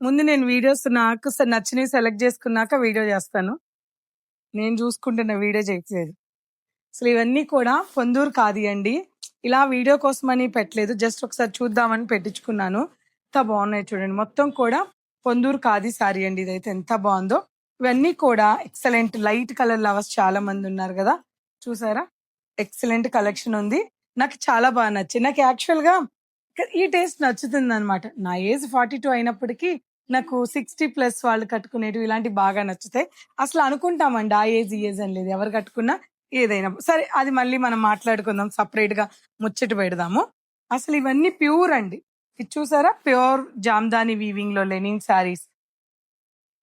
ముందు నేను వీడియోస్ నాకు నచ్చినవి సెలెక్ట్ చేసుకున్నాక వీడియో చేస్తాను. నేను చూసుకుంటున్న వీడియో చేయట్లేదు. అసలు ఇవన్నీ కూడా పొందూరు ఖాదీ. ఇలా వీడియో కోసమని పెట్టలేదు. జస్ట్ ఒకసారి చూద్దామని పెట్టించుకున్నాను. ఎంత బాగున్నాయి చూడండి. మొత్తం కూడా పొందూరు ఖాదీ సారీ అండి. ఇదైతే ఎంత బాగుందో. ఇవన్నీ కూడా ఎక్సలెంట్ లైట్ కలర్ లవర్స్ చాలా మంది ఉన్నారు కదా! చూసారా? ఎక్సలెంట్ కలెక్షన్ ఉంది. నాకు చాలా బాగా నచ్చింది. నాకు యాక్చువల్‌గా ఈ టేస్ట్ నచ్చుతుందనమాట. నా ఏజ్ 42 అయినప్పటికీ నాకు 60+ వాళ్ళు కట్టుకునేటివి ఇలాంటివి బాగా నచ్చుతాయి. అసలు అనుకుంటామండి ఆ ఏజ్, ఈ ఏజ్ అని లేదు. ఎవరు కట్టుకున్నా ఏదైనా. సరే అది మళ్ళీ మనం మాట్లాడుకుందాం. సెపరేట్‌గా ముచ్చట పెడదాము. అసలు ఇవన్నీ ప్యూర్ అండి. ఇది చూసారా? ప్యూర్ జామ్దాని వీవింగ్‌లో లెనిన్ శారీస్.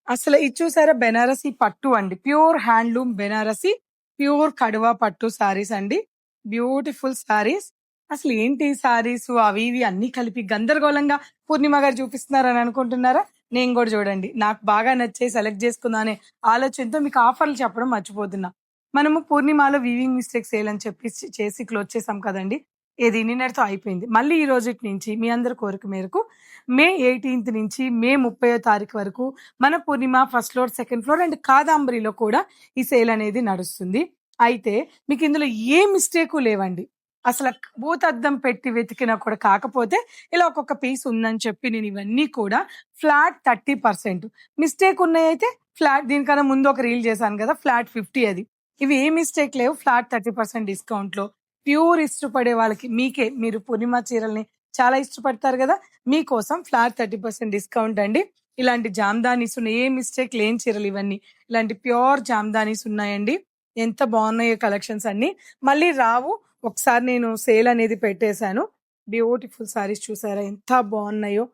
అసలు ఇది చూసారా? బెనారసి పట్టు అండి. Pure handloom Banarasi, pure Kadwa పట్టు శారీస్ అండి. Beautiful saris. అసలు ఏంటి శారీస్ అవి ఇవి అన్నీ కలిపి గందరగోళంగా పూర్ణిమ గారు చూపిస్తున్నారని అనుకుంటున్నారా? నేను కూడా చూడండి. నాకు బాగా నచ్చాయి సెలెక్ట్ చేసుకుందాం అనే ఆలోచనతో మీకు ఆఫర్‌లు చెప్పడం మర్చిపోతున్నా. మనము పూర్ణిమలో వీవింగ్ మిస్టేక్ సేల్ అని చెప్పి చేసి క్లోజ్ చేసాం కదండీ! ఇది నిన్నటితో అయిపోయింది. మళ్ళీ ఈ రోజుటి నుంచి మీ అందరి కోరిక మేరకు మే 18 నుంచి మే 30వ తారీఖు వరకు మన Purnima first floor, second floor and కాదంబరిలో కూడా ఈ సేల్ అనేది నడుస్తుంది. అయితే మీకు ఇందులో ఏ మిస్టేకు లేవండి. అసల భూతద్దం పెట్టి వెతికినా కూడా కాకపోతే ఇలా ఒక్కొక్క పీస్ ఉందని చెప్పి నేను ఇవన్నీ కూడా ఫ్లాట్ 30%. మిస్టేక్ ఉన్నాయైతే ఫ్లాట్ దీనికన్నా ముందు ఒక రీల్ చేశాను కదా! ఫ్లాట్ 50 అది. ఇవి ఏ మిస్టేక్ లేవు. ఫ్లాట్ 30% డిస్కౌంట్‌లో ప్యూర్ ఇష్టపడే వాళ్ళకి మీకే మీరు పూర్ణిమ చీరల్ని చాలా ఇష్టపడతారు గదా! మీకోసం ఫ్లాట్ 30% డిస్కౌంట్ అండి. ఇలాంటి జామ్దానీస్ ఉన్నాయి. ఏ మిస్టేక్ లేని చీరలు ఇవన్నీ. ఇలాంటి ప్యూర్ జామ్దానీస్ ఉన్నాయండి. ఎంత బాగున్నాయో కలెక్షన్స్ అన్నీ. మళ్ళీ రావు. ఒకసారి నేను సేల్ అనేది పెట్టేశాను. బ్యూటిఫుల్ సారీస్ చూసారా ఎంత బాగున్నాయో.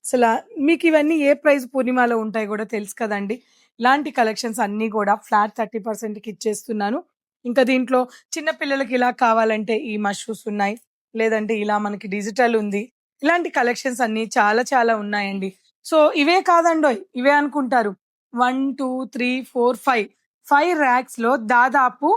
అసలా మీకు ఇవన్నీ ఏ ప్రైస్ పూర్ణిమలో ఉంటాయి గూడా తెలుసు కదండీ! ఇలాంటి కలెక్షన్స్ అన్నీ గూడా ఫ్లాట్ 30%కి ఇచ్చేస్తున్నాను. ఇంకా దీంట్లో చిన్న పిల్లలకి ఇలా కావాలంటే ఈ మష్రూస్ ఉన్నాయి. లేదంటే ఇలా మనకి డిజిటల్ ఉంది. ఇలాంటి కలెక్షన్స్ అన్నీ చాలా చాలా ఉన్నాయండి. సో, ఇవే కాదండోయ్! ఇవే అనుకుంటారు. 1, 2, 3, 4, 5 ర్యాక్స్‌లో దాదాపు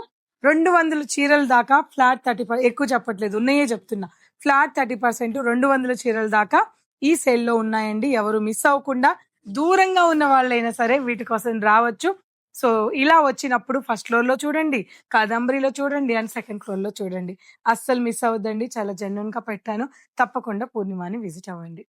200 చీరల దాకా ఫ్లాట్ 30 ఎక్కువ చెప్పట్లేదు. ఉన్నయే చెప్తున్నా. ఫ్లాట్ 30% 200 చీరల దాకా ఈ సేల్‌లో ఉన్నాయండి. ఎవరు మిస్ అవ్వకుండా దూరంగా ఉన్న వాళ్ళైనా సరే వీటి కోసం రావచ్చు. సో, ఇలా వచ్చినప్పుడు ఫస్ట్ ఫ్లోర్‌లో చూడండి, కాదంబరిలో చూడండి అండ్ సెకండ్ ఫ్లోర్‌లో చూడండి. అస్సలు మిస్ అవ్వద్దండి. చాలా జెన్యూన్‌గా పెట్టాను. తప్పకుండా పూర్ణిమని విజిట్ అవ్వండి.